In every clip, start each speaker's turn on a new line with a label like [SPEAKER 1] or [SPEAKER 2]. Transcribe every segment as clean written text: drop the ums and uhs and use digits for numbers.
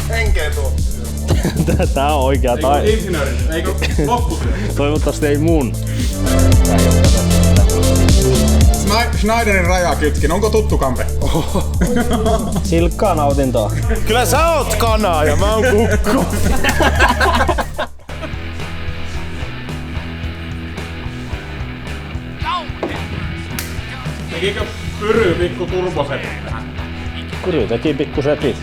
[SPEAKER 1] henkeä tuo.
[SPEAKER 2] Tää on oikea tai.
[SPEAKER 3] Insinööri, eikö lopputyö?
[SPEAKER 2] Toivottavasti ei mun.
[SPEAKER 3] Schneiderin rajakytkin, onko tuttu kampe?
[SPEAKER 2] Silkkaa nautintoa.
[SPEAKER 1] Kyllä sä oot kana ja mä oon kukko.
[SPEAKER 3] Tekikö Pyry pikku turbosetit tähän?
[SPEAKER 2] Pyry teki pikku setit.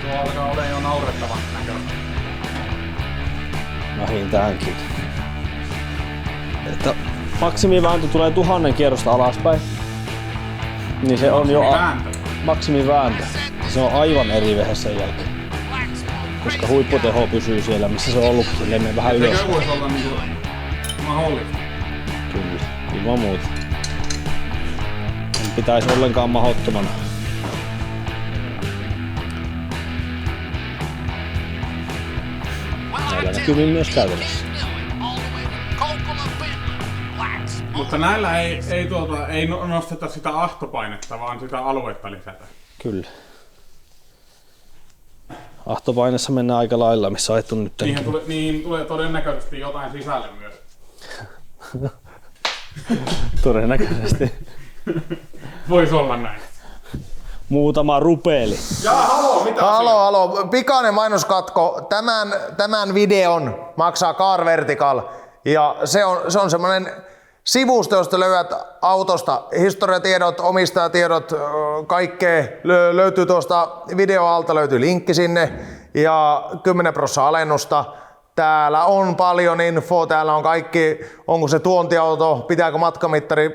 [SPEAKER 3] Tuo alkaa olemaan jo naurettavan näköistä.
[SPEAKER 2] Vähintäänkin. Että maksimivääntö tulee 1000 kierrosta alaspäin. Niin se on jo maksimivääntö. Se on aivan eri vehe sen jälkeen. Koska huipputeho pysyy siellä missä se on ollut. Se menee vähän ylös.
[SPEAKER 3] Eikö voisi olla niinku mahdollista?
[SPEAKER 2] Kyllä, ilman muuta. En pitäisi ollenkaan mahdottomana. Näillä näkyy myös käytännössä.
[SPEAKER 3] Mutta näillä ei nosteta sitä ahtopainetta, vaan sitä aluetta lisätä.
[SPEAKER 2] Kyllä. Ahtopaineessa mennään aika lailla, missä on ajettu nyt.
[SPEAKER 3] Niin tulee todennäköisesti jotain sisälle myös.
[SPEAKER 2] Todennäköisesti.
[SPEAKER 3] Voisi olla näin.
[SPEAKER 2] Muutama rupeeli.
[SPEAKER 1] Halo. Pikainen mainoskatko. Tämän videon maksaa Car Vertical. Ja se on semmonen sivusto, josta löydät autosta historiatiedot, omistajatiedot, kaikkea. Löytyy tuosta videoalta, löytyy linkki sinne. Ja 10% alennusta. Täällä on paljon infoa, täällä on kaikki, onko se tuontiauto, pitääkö matkamittari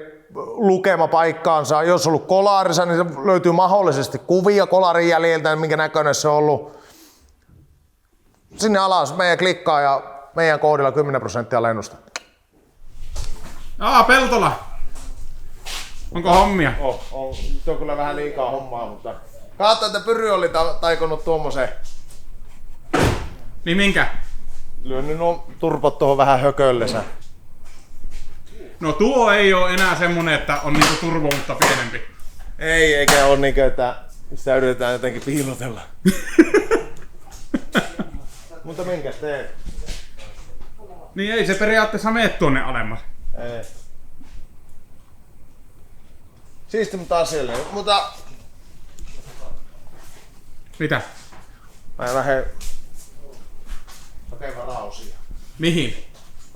[SPEAKER 1] lukema paikkaansa. Jos on ollut kolarissa, niin se löytyy mahdollisesti kuvia kolarin jäljiltä, minkä näköinen se on ollut. Sinne alas meidän klikkaa ja meidän koodilla 10% alennusta.
[SPEAKER 3] Peltola! Onko hommia?
[SPEAKER 1] Nyt on kyllä vähän liikaa hommaa, mutta... Katso, että Pyry oli taikonut tuommoisen.
[SPEAKER 3] Niin minkä?
[SPEAKER 1] Lyönnyt nuo turpot tuohon vähän hököllensä.
[SPEAKER 3] No tuo ei oo enää semmonen, että on niinku turbo, mutta pienempi.
[SPEAKER 1] Ei, eikä oo niinkö, että sitä yritetään jotenkin piilotella. Mutta minkäs teet?
[SPEAKER 3] Niin ei se periaatteessa mene tuonne alemmas.
[SPEAKER 1] Ei. Siisti mutta asialle, mutta...
[SPEAKER 3] Mitä?
[SPEAKER 1] Mä lähden... Okei, varausia.
[SPEAKER 3] Mihin?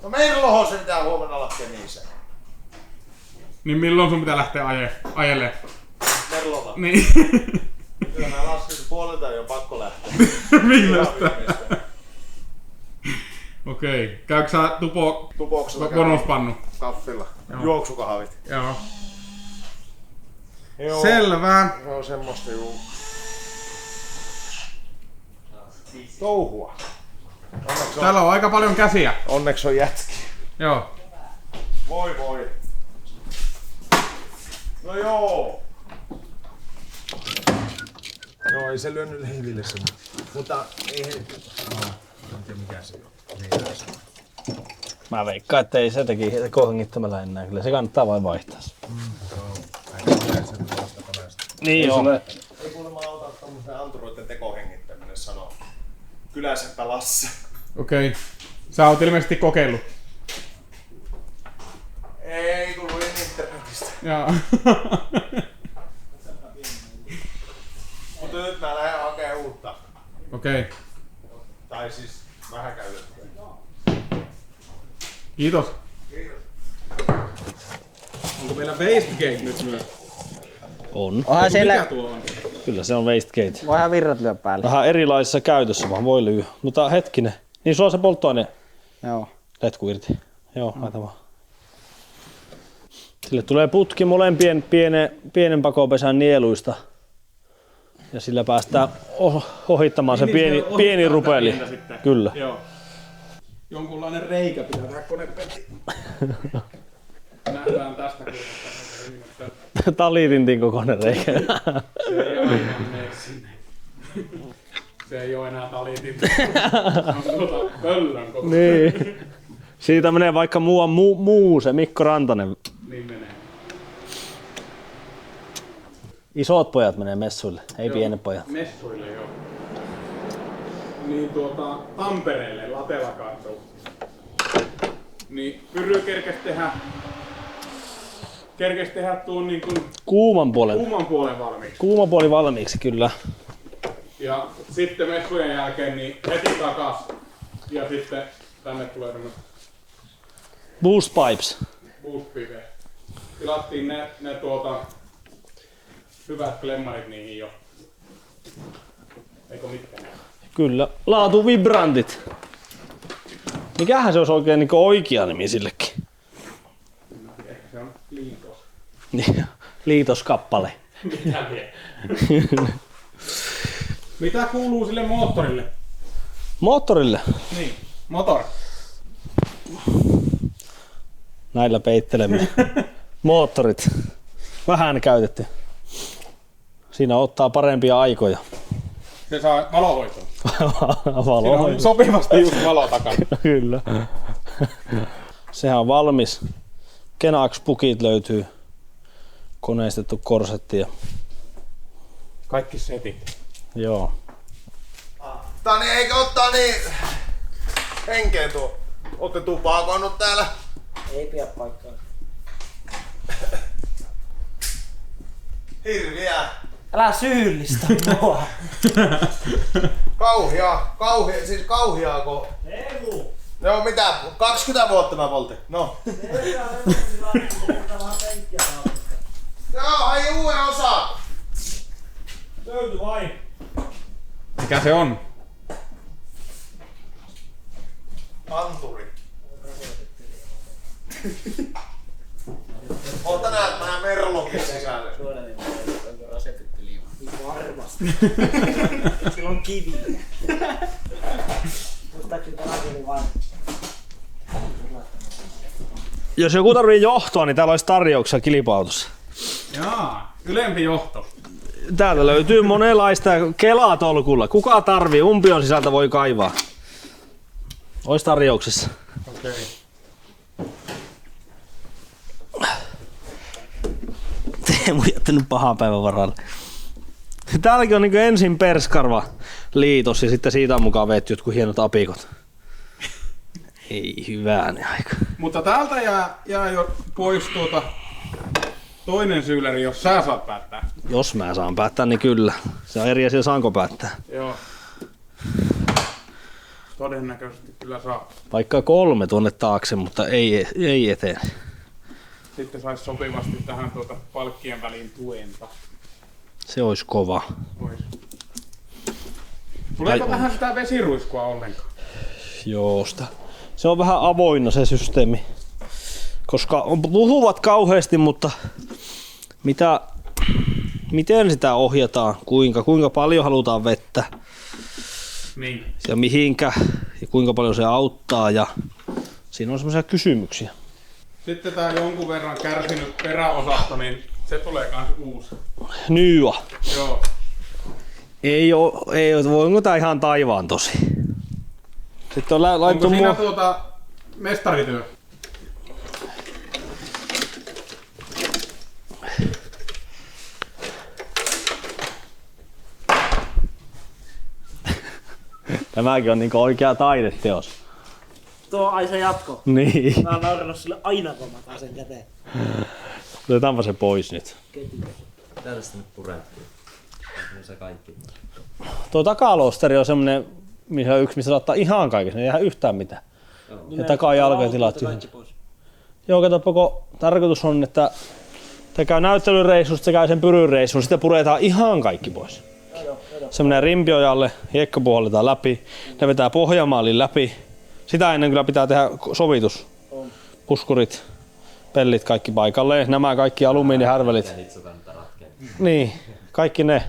[SPEAKER 1] No meidän lohossa pitää huomenna laskea niissä.
[SPEAKER 3] Niin milloin sun pitää lähteä ajelee?
[SPEAKER 1] Merlota.
[SPEAKER 3] Niin.
[SPEAKER 1] Kyllä mä laskin puolelta, niin on pakko lähteä.
[SPEAKER 3] Millaista? Okei. Käykö sä
[SPEAKER 1] Tupoksella
[SPEAKER 3] bonuspannu?
[SPEAKER 1] Kaffilla.
[SPEAKER 3] Joo.
[SPEAKER 1] Juoksukahvit.
[SPEAKER 3] Joo.
[SPEAKER 1] Joo.
[SPEAKER 3] Selvä.
[SPEAKER 1] Se on semmoista touhua.
[SPEAKER 3] Täällä on aika paljon käsiä.
[SPEAKER 1] Onneksi on jätki.
[SPEAKER 3] Joo.
[SPEAKER 1] Voi. No joo. Joo, ei se lyönyt leiville sen. Mutta ei he... En tiedä mikä se on.
[SPEAKER 2] Mä veikkaan, että ei se teki tekohengittämällä enää. Kyllä se kannattaa vain vaihtaa. Niin joo.
[SPEAKER 1] Ei kuulemma auta tommosen anturoiden tekohengittäminen sanoo. Kyläseppä Lasse.
[SPEAKER 3] Okei. Sä oot ilmeisesti kokeillut.
[SPEAKER 1] Ei, kun luin internetistä.
[SPEAKER 3] Joo.
[SPEAKER 1] Mutta nyt mä lähden hakemaan uutta.
[SPEAKER 3] Okei.
[SPEAKER 1] Tai siis vähän käytettyä.
[SPEAKER 3] Kiitos. Onko meillä wastegate nyt myös?
[SPEAKER 2] On.
[SPEAKER 4] Onhan siellä...
[SPEAKER 3] Mikä tuo on?
[SPEAKER 2] Kyllä se on wastegate.
[SPEAKER 4] Voihan virrat lyö päälle.
[SPEAKER 2] Vähän erilaisissa käytössä vaan voi lyö. Mutta hetkinen. Niin sulla on se polttoaine
[SPEAKER 4] Joo.
[SPEAKER 2] letku irti. Joo, laita vaan. Sille tulee putki molempien pienen pakopesän nieluista. Ja sillä päästään ohittamaan se pieni rupeli. Kyllä.
[SPEAKER 3] Joo. Jonkunlainen reikä pitää tehdä konepetti. Nähdään tästä kulmasta.
[SPEAKER 2] Talitintin kokoinen reikä.
[SPEAKER 3] Se ei aivan mene sinne. Se ei oo enää talitinti. Se on pöllön koko.
[SPEAKER 2] Niin. Siitä menee vaikka muu se Mikko Rantanen.
[SPEAKER 3] Niin menee.
[SPEAKER 2] Isot pojat menee messuille, ei pienet pojat.
[SPEAKER 3] Messuille joo. Niin Tampereelle Latelakadun. Niin Pyry kerkes tehdä tuon niin kuin
[SPEAKER 2] Kuuman puolen
[SPEAKER 3] valmiiksi.
[SPEAKER 2] Kuuma puoli valmiiksi, kyllä.
[SPEAKER 3] Ja sitten messujen jälkeen niin heti takas. Ja sitten tänne tulee tämmöset
[SPEAKER 2] Boost pipes.
[SPEAKER 3] boost pive. Tilattiin ne hyvät klemmarit niihin jo. Eikö mitkä ne?
[SPEAKER 2] Kyllä. Laatu vibrantit. Mikähän se olisi oikein niin oikea nimi sillekin?
[SPEAKER 3] Ehkä se on liitos.
[SPEAKER 2] Niin, liitoskappale.
[SPEAKER 3] Mitä vie? Mitä kuuluu sille moottorille?
[SPEAKER 2] Moottorille.
[SPEAKER 3] Niin, motor.
[SPEAKER 2] Näillä peittelemme. Moottorit. Vähän käytetty. Siinä ottaa parempia aikoja.
[SPEAKER 3] Se saa valohoitoa. Siinä
[SPEAKER 2] Valo.
[SPEAKER 3] on sopivasti just valo takana.
[SPEAKER 2] Kyllä. Sehän on valmis. Kenax-pukit löytyy. Koneistettu korsetti. Ja...
[SPEAKER 3] Kaikki setit.
[SPEAKER 2] Joo.
[SPEAKER 1] Tani, eikö ottaa niin henkeä tuo? Ootte tupakoinut täällä?
[SPEAKER 4] Ei pidä paikkaa.
[SPEAKER 1] Hirviä.
[SPEAKER 4] Älä syyllistä mua.
[SPEAKER 1] Kauhiaako?
[SPEAKER 4] Eemu!
[SPEAKER 1] Joo, mitä? 20 vuotta mä poltin. No. Joo, ai uuden osa.
[SPEAKER 4] Löyty vain.
[SPEAKER 3] Mikä se on?
[SPEAKER 1] Anturi. Ota näet, mä näen merlokin sisällä.
[SPEAKER 4] Onko rasetettu liimaa? Varmasti. Sillä on kiviä. Muistaakseni tämäkin oli vain.
[SPEAKER 2] Jos joku tarvii johtoa, niin täällä olisi tarjouksia kilpa-autossa.
[SPEAKER 3] Jaa, ylempi johto.
[SPEAKER 2] Täältä löytyy monenlaista Kela-tolkulla. Kuka tarvii? Umpion sisältä voi kaivaa. Ois tarjouksessa.
[SPEAKER 3] Okei.
[SPEAKER 2] Teemu jättänyt pahan päivän varalle. Täälläkin on niin ensin perskarva liitos ja sitten siitä on mukaan vetty jotkut hienot apikot. Ei hyväänen aika.
[SPEAKER 3] Mutta täältä jää jo pois toinen syyläri, jos sä saat päättää.
[SPEAKER 2] Jos mä saan päättää, niin kyllä. Se on eri asia, saanko päättää.
[SPEAKER 3] Joo. Todennäköisesti kyllä saa.
[SPEAKER 2] Vaikka 3 tuonne taakse, mutta ei eteen.
[SPEAKER 3] Sitten sais sopivasti tähän palkkien väliin tuenta.
[SPEAKER 2] Se olisi kova.
[SPEAKER 3] Pois. Tuleeko
[SPEAKER 2] Tai
[SPEAKER 3] tähän sitä vesiruiskua ollenkaan?
[SPEAKER 2] Joo, se on vähän avoinna se systeemi. Koska puhuvat kauheasti, mutta miten sitä ohjataan, kuinka paljon halutaan vettä
[SPEAKER 3] Niin.
[SPEAKER 2] ja mihinkä ja kuinka paljon se auttaa ja siinä on semmoisia kysymyksiä.
[SPEAKER 3] Sitten tää jonkun verran kärsinyt peräosasto, niin se tulee kans uusi.
[SPEAKER 2] Nyua.
[SPEAKER 3] Joo.
[SPEAKER 2] Ei oo, voinko tää ihan taivaan tosi. Sitten on laittu
[SPEAKER 3] Onko siinä mestarityö?
[SPEAKER 2] Tämäkin on niinku oikea taideteos.
[SPEAKER 4] Tuo ai se jatko.
[SPEAKER 2] Niin.
[SPEAKER 4] Mä oon naurannut sille aina kun mä otan sen käteen.
[SPEAKER 2] Otetaanpa se pois nyt.
[SPEAKER 5] Tällaista nyt purettiin. Se kaikki.
[SPEAKER 2] Tuo takalosteri on semmonen, missä on yksi, missä saattaa ihan kaikessa, ei jää yhtään mitään. Ja takajalkojen tilat tyhjät. Joo, katsopako, tarkoitus on, että te käy näyttelyreissusta, se käy sen pyryreissun, sitten puretaan ihan kaikki pois. Semmonen rimpiojalle, hiekka puhalletaan läpi, ne vetää pohjamaalin läpi. Sitä ennen kyllä pitää tehdä sovitus. Puskurit, pellit kaikki paikalleen, nämä kaikki alumiinihärvelit. Niin, kaikki ne.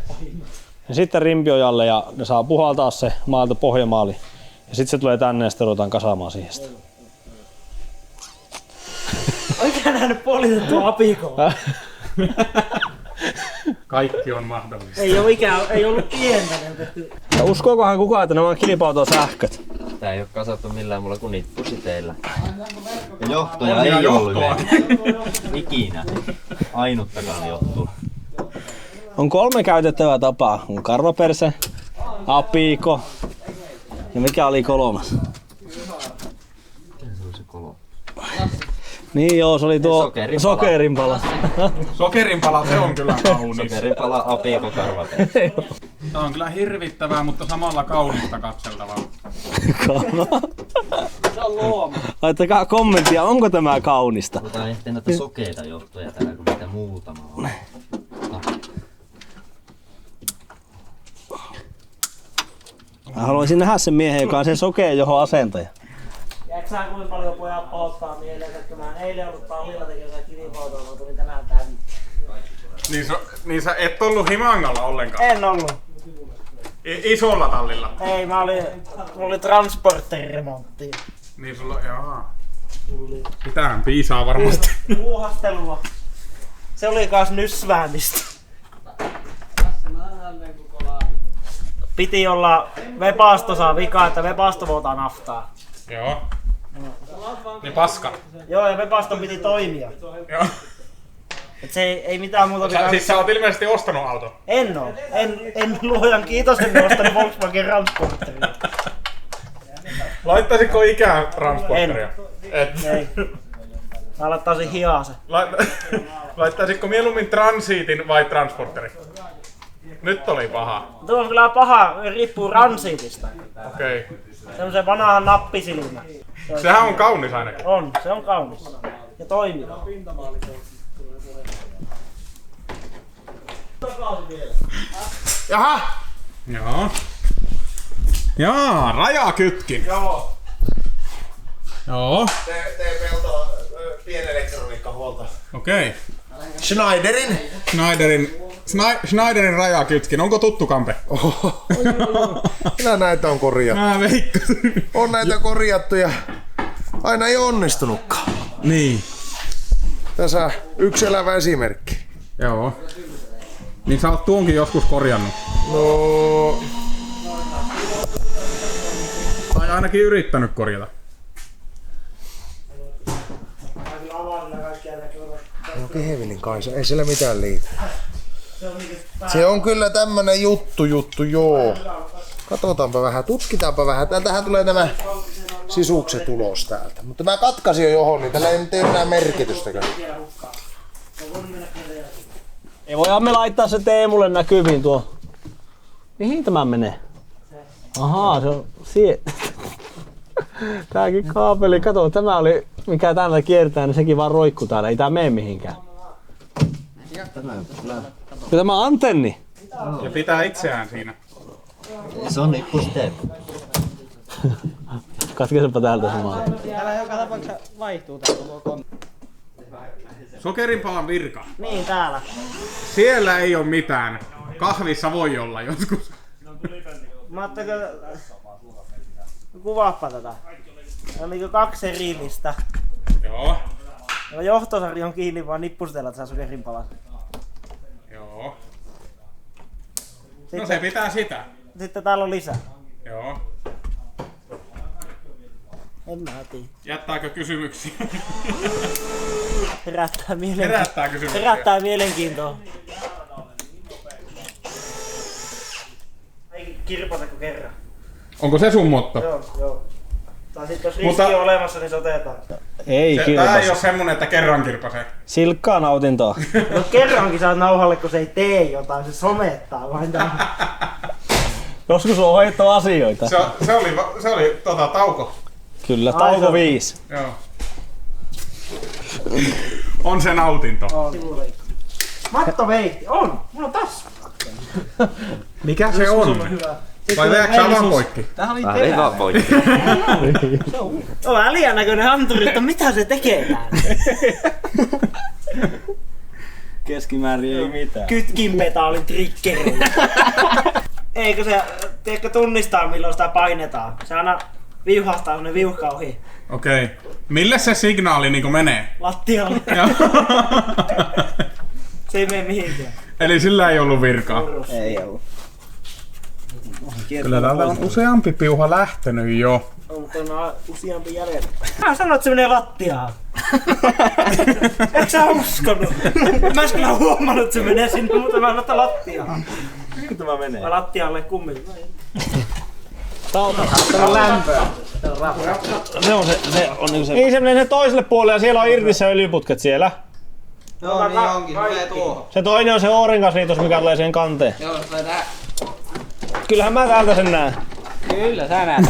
[SPEAKER 2] Ja sitten rimpiojalle ja ne saa puhaltaa se maalta pohjamaali. Ja sitten se tulee tänne ja sitten ruvetaan kasaamaan siihen sitä.
[SPEAKER 4] Oikein nähnyt poliitettua apikoa.
[SPEAKER 3] Kaikki on mahdollista.
[SPEAKER 4] Ei ollut pientä.
[SPEAKER 2] Ja uskookohan kukaan, että nämä on kilpa-auton sähköt?
[SPEAKER 5] Tää ei oo kasattu millään mulla kuin nippusiteillä. Ja johtoja ei ollut vielä. Ikinä. Ainuttakaan johtua.
[SPEAKER 2] On 3 käytettävää tapaa. On karvaperse, apiko ja mikä oli 3?
[SPEAKER 5] Mikä se oli se 3?
[SPEAKER 2] Niin joo, se oli tuo sokerinpala.
[SPEAKER 3] Sokerinpala, se on kyllä kaunis.
[SPEAKER 5] Sokerinpala, apiko, karvaperse.
[SPEAKER 3] Tää on kyllä hirvittävää, mutta samalla kaunista katseltavaa.
[SPEAKER 4] Se on luoma.
[SPEAKER 2] Laittakaa kommenttia, onko tämä kaunista?
[SPEAKER 5] Otetaan ehteen näitä sokeita johtoja täällä, kun niitä muutama on.
[SPEAKER 2] Mä haluaisin nähdä sen miehen, joka on sen sokeen johon asentaja.
[SPEAKER 4] Jääkö sä kuinka paljon pojat pahoittaa mieleen, että mä en eilen ollut tallilla tekemässä kivipoitoa, kun tulin tänään tänne.
[SPEAKER 3] Niin sä et ollut Himangalla ollenkaan?
[SPEAKER 4] En ollut.
[SPEAKER 3] Isolla tallilla?
[SPEAKER 4] Ei, mulla oli transporteriremontti.
[SPEAKER 3] Niin sulla, jaa. Sitähän piisaa varmasti.
[SPEAKER 4] Puuhastelua. Se oli kans nysväämistä. Piti olla vepastosaa vikaa, että vepasto vuotaa naftaa.
[SPEAKER 3] Joo. Niin paska.
[SPEAKER 4] Joo, ja vepaston piti toimia.
[SPEAKER 3] Joo.
[SPEAKER 4] Et se ei mitään muuta vikaa.
[SPEAKER 3] Siis sä oot ilmeisesti ostanut auton.
[SPEAKER 4] En oo. En luojan kiitos, en ostanut Volkswagen Transporteria.
[SPEAKER 3] Laittaisitko ikään transporteria? Et.
[SPEAKER 4] Ei. Mä laittaisin hiase.
[SPEAKER 3] Laittaisitko mieluummin transiitin vai transporterin? Nyt oli paha.
[SPEAKER 4] Tuo on kyllä paha, riippuu ransiitista.
[SPEAKER 3] Okei.
[SPEAKER 4] Semmosen vanhan nappisilmä.
[SPEAKER 3] Sehän on kaunis ainakin.
[SPEAKER 4] On, se on kaunis. Ja toimiva.
[SPEAKER 1] Jaha!
[SPEAKER 3] Joo. Jaa, rajakytkin.
[SPEAKER 4] Joo.
[SPEAKER 3] Joo.
[SPEAKER 1] Tee Peltola pienelektroniikkahuolta.
[SPEAKER 3] Okei. Schneiderin rajakytkin. Onko tuttu kampe?
[SPEAKER 1] Kyllä näitä on korjattu.
[SPEAKER 3] Mä veikkasin.
[SPEAKER 1] On näitä korjattu ja aina ei onnistunutkaan.
[SPEAKER 3] Niin.
[SPEAKER 1] Tässä yksi elävä esimerkki.
[SPEAKER 3] Joo. Niin sä oot tuonkin joskus korjannut.
[SPEAKER 1] No,
[SPEAKER 3] Tai ainakin yrittänyt korjata.
[SPEAKER 1] no Kehevilin Kaisa, ei siellä mitään liity. Se on kyllä tämmönen juttu, joo. Katsotaanpa vähän, tutkitaanpa vähän. Täältähän tulee nämä sisukset ulos täältä. Mutta mä katkasin jo johon, niin tällä ei nyt enää merkitystäkään.
[SPEAKER 2] Ei voidaan me laittaa se Teemulle näkyviin tuo. Mihin tämä menee? Ahaa, se on Tääkin kaapeli, kato, tämä oli, mikä täällä kiertää, niin sekin vaan roikkuu täällä, ei tää mene mihinkään. Tämä on antenni.
[SPEAKER 3] Ja pitää itseään siinä.
[SPEAKER 5] Se on nippusteet.
[SPEAKER 2] Katkeisepa täältä samaa.
[SPEAKER 4] Täällä joka tapauksessa vaihtuu tää koko kontti.
[SPEAKER 3] Sokerinpalan virka.
[SPEAKER 4] Niin, täällä.
[SPEAKER 3] Siellä ei oo mitään. Kahvissa voi olla joskus.
[SPEAKER 4] Mä ajattelin, kuvaappa tätä. On niinku 2 erillistä.
[SPEAKER 3] Joo.
[SPEAKER 4] Ja johtosarja on kiinni vaan nippustella tässä sokerinpalassa.
[SPEAKER 3] Joo.
[SPEAKER 4] Sitten,
[SPEAKER 3] No se pitää sitä.
[SPEAKER 4] sitten täällä on lisää.
[SPEAKER 3] Joo.
[SPEAKER 4] En mä tiedä.
[SPEAKER 3] Jättääkö kysymyksiä?
[SPEAKER 4] Herättää mielenkiintoa.
[SPEAKER 3] Herättää kysymyksiä.
[SPEAKER 4] Herättää mielenkiintoa. Ei kirpata kuin kerran.
[SPEAKER 3] Onko se sun motto?
[SPEAKER 4] Joo. Tai sit jos
[SPEAKER 3] Mutta-
[SPEAKER 4] riski on olemassa, niin se otetaan.
[SPEAKER 2] Ei
[SPEAKER 3] Tää ei oo
[SPEAKER 2] kilpas.
[SPEAKER 3] semmonen, että kerran kirpasee.
[SPEAKER 2] Silkkaa nautintoa.
[SPEAKER 4] No kerrankin saat nauhalle, kun se ei tee jotain, se somettaa vain tämän.
[SPEAKER 2] Joskus on hoidettu asioita.
[SPEAKER 3] Se oli tauko.
[SPEAKER 2] Kyllä,
[SPEAKER 4] Ai,
[SPEAKER 2] tauko
[SPEAKER 4] se on-
[SPEAKER 2] 5.
[SPEAKER 3] Joo. On se nautinto.
[SPEAKER 4] Sivuleikko. Matto veitti. On! Mulla on tassu.
[SPEAKER 3] Mikä se on? Vai veäksä vaan poikki?
[SPEAKER 5] Vähän ei vaan poikki.
[SPEAKER 4] On väliä näköinen anturi, että mitä se tekee täällä?
[SPEAKER 2] Keskimäärin ei mitään.
[SPEAKER 4] Kytkinpetaalin triggeri. Eikö se, tiedätkö, tunnistaa milloin sitä painetaan? Se aina viuhahtaa semmonen viuhka ohi
[SPEAKER 3] Okei. Mille se signaali niinku menee?
[SPEAKER 4] lattialle.
[SPEAKER 3] Joo.
[SPEAKER 4] Se ei mene mihinkään.
[SPEAKER 3] Eli sillä ei ollut virkaa.
[SPEAKER 2] Ei ollut.
[SPEAKER 3] Kyllä täältä on useampi piuha lähtenyt jo.
[SPEAKER 4] Mutta on useampi jäljellä. Mä sanoin, että se menee lattiaan. Eikö sä uskonut? Mä ois kyllä huomannut, että se menee sinne, mutta mä en ottaa lattiaan.
[SPEAKER 2] Mitä mä menee?
[SPEAKER 4] Mä lattialle kummin.
[SPEAKER 2] Tää on lämpöä. Se on niinku se. Niin se menee toiselle puolelle ja siellä on irti se öljyputket siellä.
[SPEAKER 6] Joo, niin onkin. Tulee tuohon.
[SPEAKER 2] Se toinen on se Oorengasliitos, mikä tulee siihen kanteen.
[SPEAKER 6] Joo, tulee tää.
[SPEAKER 2] Kyllähän mä täältä sen näen.
[SPEAKER 6] Kyllä, sä näet.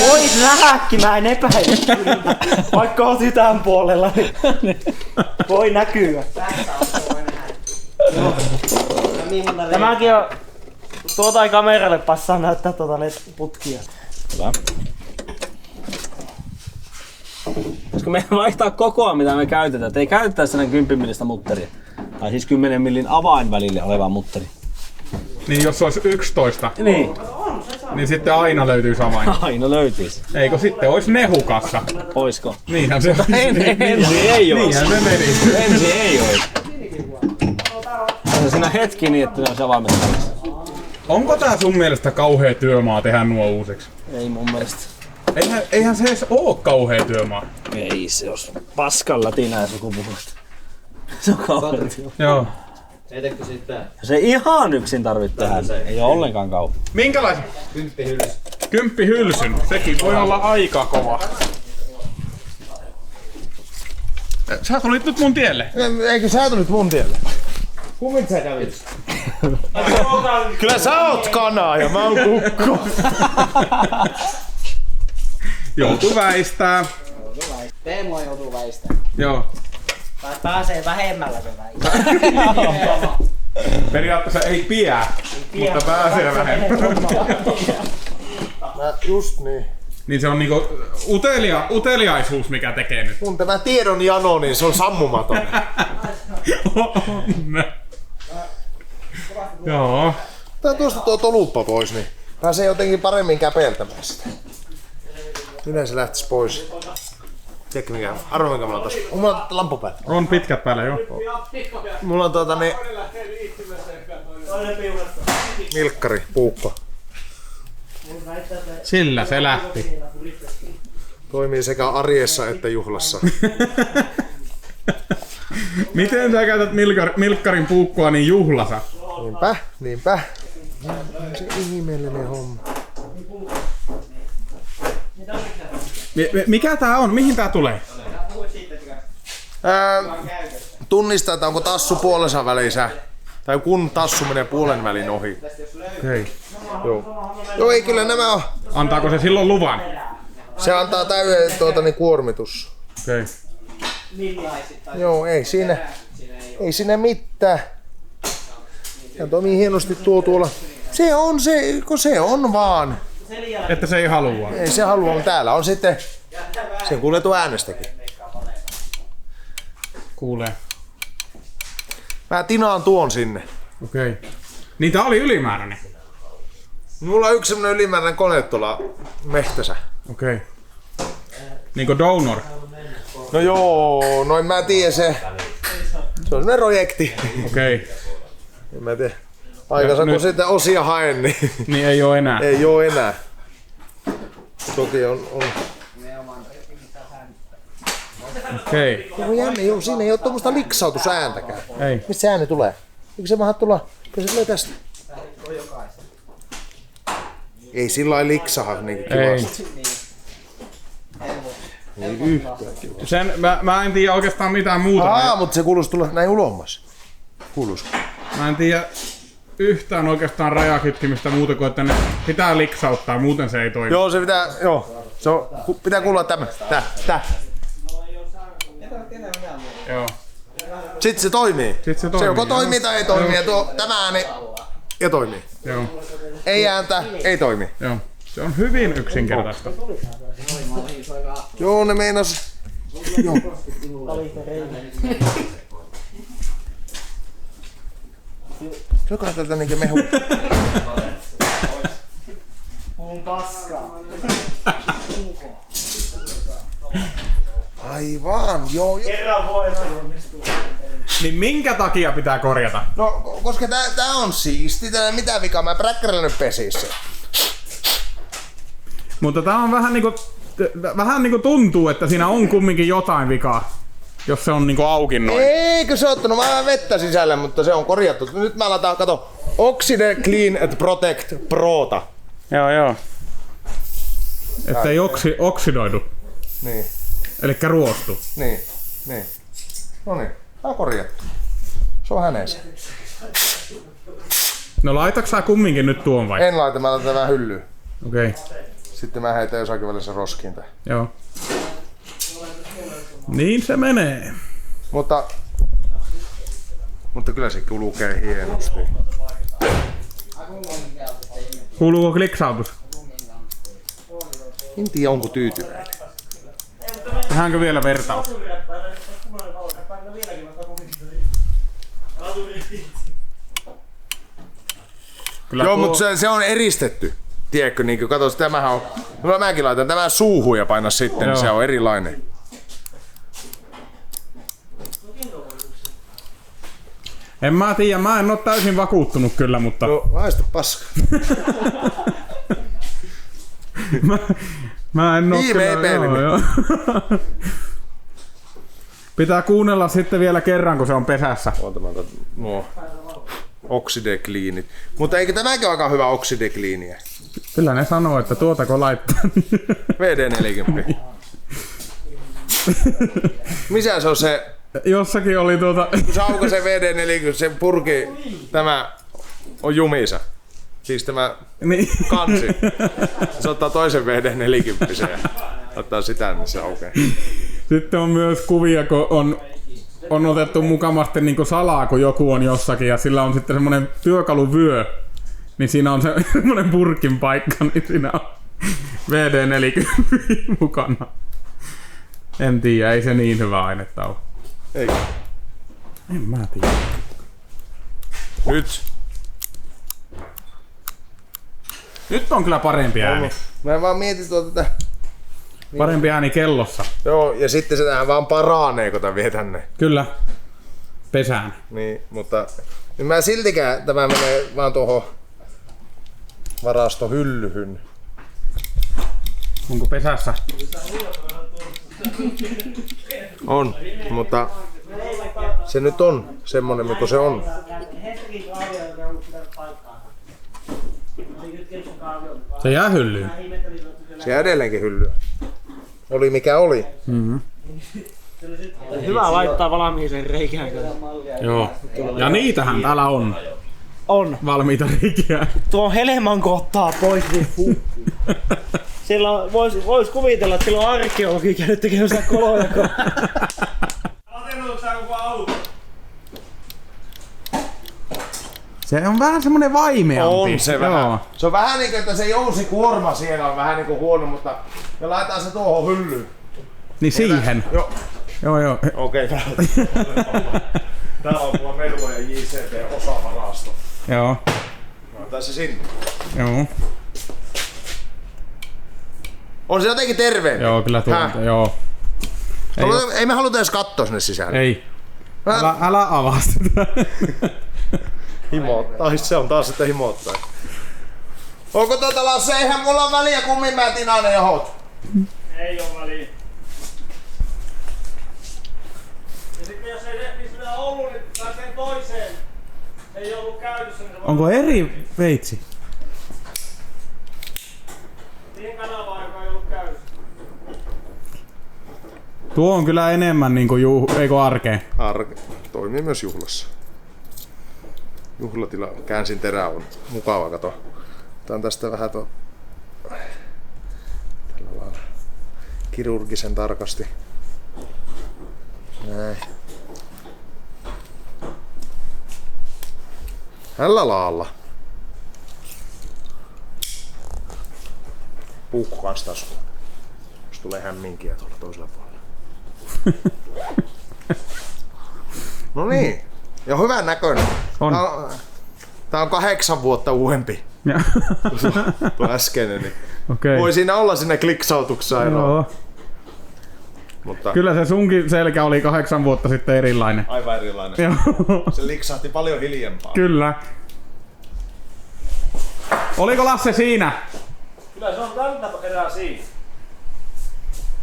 [SPEAKER 4] Vois nähäkin, mä en epäile. Vaikka oot ytään puolella, niin voi näkyä. Tämäkin on... Tuota ei kameralle passaa näyttää ne putkia.
[SPEAKER 2] Hyvä. Koska me vaihtaa kokoa mitä me käytetään. Et ei käytetä sen 10 millistä mutteria. Tai siis 10 millin avainvälille olevaa mutteri.
[SPEAKER 3] Niin jos olisi 11,
[SPEAKER 2] Niin.
[SPEAKER 3] niin sitten aina löytyisi avain.
[SPEAKER 2] Aina löytyisi.
[SPEAKER 3] Eikö sitten olisi nehukassa?
[SPEAKER 2] Oisko?
[SPEAKER 3] Niinhän se
[SPEAKER 2] Ensi ei ois.
[SPEAKER 3] Niinhän se meni.
[SPEAKER 2] Ensi ei ois. Se siinä hetki niin, että ne on avaimet välissä.
[SPEAKER 3] Onko tää sun mielestä kauhea työmaa tehdä nuo uusiksi?
[SPEAKER 2] Ei mun mielestä.
[SPEAKER 3] Eihän se edes oo kauhea työmaa.
[SPEAKER 2] Ei se os paskan latinaa sukupuolesta. Se on kauhean.
[SPEAKER 3] Joo.
[SPEAKER 5] Heitäkö sitten?
[SPEAKER 2] Se ihan yksin tarvit tehdä. Ei oo ollenkaan kauan.
[SPEAKER 3] Minkälaisen? Kymppihylsyn. Sekin voi olla aika kova. Sä tulit nyt mun tielle.
[SPEAKER 1] Eikö sä tulit mun tielle? Kumit sä kävit? Kyllä sä oot kana ja mä oon kukko.
[SPEAKER 3] Joutuu väistää.
[SPEAKER 6] Teemo joutuu väistämään.
[SPEAKER 3] Joo.
[SPEAKER 4] Tai pääsee vähemmällä se väistää.
[SPEAKER 3] Periaatteessa ei piää, mutta pääsee vähemmän.
[SPEAKER 1] Just niin.
[SPEAKER 3] Niin se on niinku uteliaisuus mikä tekee nyt.
[SPEAKER 1] Kun tämä tiedon jano, niin se on sammumaton.
[SPEAKER 3] Joo.
[SPEAKER 1] Tää tuosta tuo toluppa pois, niin pääsee jotenkin paremmin käpeltämään sitä. Minä se lähtis pois. Tiedätkö mikä? Arvo minkä mulla on tossa. On mulla lamppu päällä.
[SPEAKER 3] On pitkät päällä jo.
[SPEAKER 1] Mulla on milkkari, puukko.
[SPEAKER 3] Sillä se lähti.
[SPEAKER 1] Toimii sekä arjessa että juhlassa.
[SPEAKER 3] Miten sä käytät milkkarin puukkoa niin juhlassa?
[SPEAKER 1] Niinpä. Se ihmeellinen homma.
[SPEAKER 3] Mikä tää on? Mihin tää tulee?
[SPEAKER 1] Tunnistaa, että onko tassu puolensa välissä. Tai kun tassu menee puolen välin ohi.
[SPEAKER 3] Okei.
[SPEAKER 1] Joo, ei kyllä nämä on.
[SPEAKER 3] Antaako se silloin luvan?
[SPEAKER 1] Se antaa täyden kuormitus.
[SPEAKER 3] Okei.
[SPEAKER 1] Joo, ei siinä mitään. Ja toimii hienosti tuolla. Se on se, kun se on vaan.
[SPEAKER 3] Että se ei halua.
[SPEAKER 1] Ei se halua, mutta täällä on sitten. Sen kuulee tuo äänestäkin.
[SPEAKER 3] Kuulee.
[SPEAKER 1] Mä tinaan tuon sinne.
[SPEAKER 3] Okei. Niin tää oli ylimääräinen.
[SPEAKER 1] Mulla on yksi semmonen ylimääräinen kone tuolla mehtässä.
[SPEAKER 3] Okei. Niinku donor.
[SPEAKER 1] No joo, noin mä tiedän se. Se on semmonen projekti.
[SPEAKER 3] Okei.
[SPEAKER 1] En mä tiedä. Aikansa kun
[SPEAKER 3] nyt-
[SPEAKER 1] sitten osia haen, niin
[SPEAKER 3] Niin ei oo enää.
[SPEAKER 1] ei oo enää. Toki on.
[SPEAKER 3] Okei.
[SPEAKER 1] Joo, jännä, joo, siinä ei oo tommoista liksautusääntäkään.
[SPEAKER 3] Ei.
[SPEAKER 1] Mistä se ääni tulee? Eikö se vähän tulla? Kyllä se tulee tästä. Ei sillä lailla liksaha niin kivasti.
[SPEAKER 3] Sen, mä en tiedä oikeastaan mitään muuta.
[SPEAKER 1] Mutta se kuuluisi tulla näin ulommas. Kuuluisi.
[SPEAKER 3] Mä en tiedä yhtään oikeastaan rajakytkimistä muuta kuin, että ne pitää liksauttaa, muuten se ei toimi.
[SPEAKER 1] Joo, se pitää, joo. Se on, pitää kuulua tämä. Tää.
[SPEAKER 3] Joo.
[SPEAKER 1] Sitten se toimii.
[SPEAKER 3] Sitten se toimii.
[SPEAKER 1] Se joko toimii tai ei toimi.
[SPEAKER 3] Joo.
[SPEAKER 1] Ja tuo, tämä ääni ja toimii.
[SPEAKER 3] Joo.
[SPEAKER 1] Ei ääntä, ei toimi.
[SPEAKER 3] Joo. Se on hyvin yksinkertaista.
[SPEAKER 1] Joo, ne meinas. Joo. Joka tältä niinkö mehu.
[SPEAKER 4] Puhun paskaa.
[SPEAKER 1] Aivan, joo.
[SPEAKER 4] Kerran voisi onnistua.
[SPEAKER 3] Niin minkä takia pitää korjata?
[SPEAKER 1] No, koska tää on siisti, tää ei mitään vikaa, mä präkkärillä nyt pesissä.
[SPEAKER 3] Mutta tää on vähän niinku tuntuu, että siinä on kumminkin jotain vikaa. Jos se on niinku auki noin.
[SPEAKER 1] Eikö se ottanut vähän vettä sisälle, mutta se on korjattu. Nyt mä lataan, kato, Oxide Clean and Protect Prota.
[SPEAKER 3] Joo. Että ei oksidoidu.
[SPEAKER 1] Niin,
[SPEAKER 3] Elikkä ruostu.
[SPEAKER 1] niin. Noniin, tää on korjattu. Se on häneensä.
[SPEAKER 3] No laitaks sä kumminkin nyt tuon vai?
[SPEAKER 1] En laita, mä laitan vähän hyllyyn.
[SPEAKER 3] Okei.
[SPEAKER 1] Sitten mä heitän jossakin välissä roskiin tää.
[SPEAKER 3] Joo. Niin se menee.
[SPEAKER 1] Mutta kyllä se kulkee hienosti.
[SPEAKER 3] Kuuluuko kliksautus?
[SPEAKER 1] En tiedä, onko tyytyväinen.
[SPEAKER 3] Tehdäänkö vielä vertaus? Kyllä
[SPEAKER 1] Joo,
[SPEAKER 3] tuo...
[SPEAKER 1] mutta se on eristetty. Tiedätkö, niin kato, tämähän on... No mäkin laitan tämän suuhun ja paina sitten, niin se on erilainen.
[SPEAKER 3] En mä tiedä, mä en oo täysin vakuuttunut kyllä, mutta...
[SPEAKER 1] No, haista paska.
[SPEAKER 3] mä en oo
[SPEAKER 1] Viime
[SPEAKER 3] kyllä... Joo. Pitää kuunnella sitten vielä kerran, kun se on pesässä.
[SPEAKER 1] Nuo Oxide Cleanit. Mutta eikö tämäkin ole aika hyvä Oxide Cleania?
[SPEAKER 3] Kyllä ne sanoo, että tuotako laittaa.
[SPEAKER 1] VD40. Missä se on se...
[SPEAKER 3] Jossakin oli
[SPEAKER 1] Kun se auko se VD40, se purki, tämä on jumissa. Siis tämä
[SPEAKER 3] niin.
[SPEAKER 1] kansi. Se ottaa toisen VD40 ja ottaa sitä, niin se aukeaa.
[SPEAKER 3] Sitten on myös kuvia, kun on otettu mukavasti niin salaa, kun joku on jossakin ja sillä on sitten semmoinen työkaluvyö. Niin siinä on semmoinen purkin paikka, niin siinä on VD40 mukana. En tiedä, ei se niin hyvä ainetta ole.
[SPEAKER 1] Eikö?
[SPEAKER 3] En mä tiedä. Nyt on kyllä parempi ääni.
[SPEAKER 1] Mä vaan mietin tätä.
[SPEAKER 3] Parempi ääni kellossa.
[SPEAKER 1] Joo, ja sitten se tähän vaan paranee, kun tää vie tänne.
[SPEAKER 3] Kyllä. Pesään.
[SPEAKER 1] Niin, mutta niin mä siltikään tämä menee vaan tuohon varastohyllyhyn.
[SPEAKER 3] Onko pesässä?
[SPEAKER 1] On, mutta se nyt on semmonen, mitä se on.
[SPEAKER 3] Se jää hyllyyn.
[SPEAKER 1] Se jää edelleenkin hyllyä. Oli mikä oli.
[SPEAKER 3] Mm-hmm.
[SPEAKER 4] Hyvä laittaa valmiiseen reikään.
[SPEAKER 3] Joo. Ja niitähän täällä on.
[SPEAKER 4] On.
[SPEAKER 3] Valmiita reikiä.
[SPEAKER 4] Tuo Helman kohtaa pois, niin sillä vois kuvitella, että sillä on arkeologi käynyt tekemässä koloja.
[SPEAKER 3] Se on vähän semmonen vaimeampi.
[SPEAKER 1] On se vähän. Se on vähän niinku, että se jousikuorma siellä on vähän niinku huono, mutta me laitetaan se tuohon hyllyyn.
[SPEAKER 3] Niin siihen.
[SPEAKER 1] Joo.
[SPEAKER 3] Joo.
[SPEAKER 1] Okei, täällä on mulla Mervo ja JCT osavarasto.
[SPEAKER 3] Joo.
[SPEAKER 1] Laitetaan se sinne.
[SPEAKER 3] Joo.
[SPEAKER 1] On se jotenkin terveempi.
[SPEAKER 3] Joo, kyllä tuo. Joo.
[SPEAKER 1] Ei me haluta edes katsoa sinne sisään.
[SPEAKER 3] Ei. Älä avaa sitä.
[SPEAKER 1] Himottaa, se on taas sitten himottaa. Onko Lasse, eihän mulla väliä kummin mä Tinanen johot.
[SPEAKER 4] Ei oo väliä. Ja sitten jos ei sillä ollut, niin pääsee toiseen. Ei ollut käytössä. Niin
[SPEAKER 3] Onko eri veitsi?
[SPEAKER 4] siihen kanavaan, joka ei ollut käytössä.
[SPEAKER 3] Tuo on kyllä enemmän niinku arkeen.
[SPEAKER 1] Toimii myös juhlassa. Juhlatila käänsin terä on mukava, kato. Tää on tästä vähän tällä lailla kirurgisen tarkasti. Näin. Tällä lailla. Puukku kans taskuun. Jos tulee hämminkiä tuolla toisella puolella. No niin. Ja hyvän näköinen.
[SPEAKER 3] On.
[SPEAKER 1] Tää on 8 vuotta uudempi. Tuo äskeinen. Niin
[SPEAKER 3] Okei.
[SPEAKER 1] voi siinä olla sinne kliksautuksessa eroa.
[SPEAKER 3] Joo.
[SPEAKER 1] Mutta
[SPEAKER 3] Kyllä se sunkin selkä oli 8 vuotta sitten erilainen.
[SPEAKER 1] aivan erilainen.
[SPEAKER 3] Joo.
[SPEAKER 1] Se liksahti paljon hiljempaa.
[SPEAKER 3] Kyllä. Oliko Lasse siinä?
[SPEAKER 2] Kyllä se on tältä erää siinä.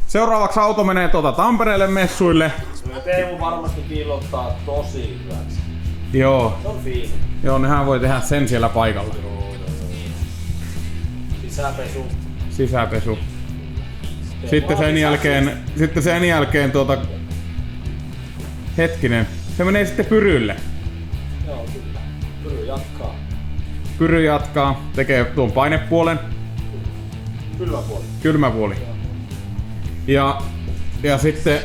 [SPEAKER 3] Seuraavaksi auto menee Tampereelle messuille.
[SPEAKER 2] Teemu varmasti piilottaa tosi hyväksi.
[SPEAKER 3] Joo.
[SPEAKER 2] Se on fiini.
[SPEAKER 3] Joo, nehän voi tehdä sen siellä paikalla.
[SPEAKER 2] Sisäpesu.
[SPEAKER 3] Sisäpesu. Sitten sen jälkeen hetkinen. Se menee sitten Pyrylle.
[SPEAKER 2] Joo, kyllä. Pyry jatkaa.
[SPEAKER 3] Pyry jatkaa, tekee tuon painepuolen.
[SPEAKER 2] Kylmäpuoli.
[SPEAKER 3] Kylmäpuoli. Ja sitten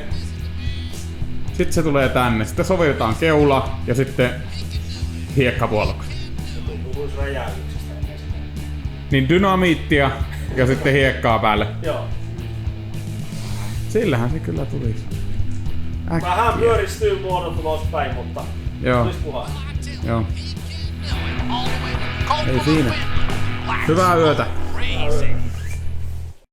[SPEAKER 3] se tulee tänne. Sitten sovitetaan keula ja sitten hiekkapuolokset.
[SPEAKER 2] Puhuis räjäytyksestä.
[SPEAKER 3] Niin dynamiittia ja sitten hiekkaa päälle.
[SPEAKER 2] Joo.
[SPEAKER 3] Sillähän se kyllä tulisi.
[SPEAKER 2] Vähän pyöristyy muodot ulospäin, mutta
[SPEAKER 3] Joo.
[SPEAKER 2] tulisi puhas.
[SPEAKER 3] Joo. Ei siinä. Hyvää yötä.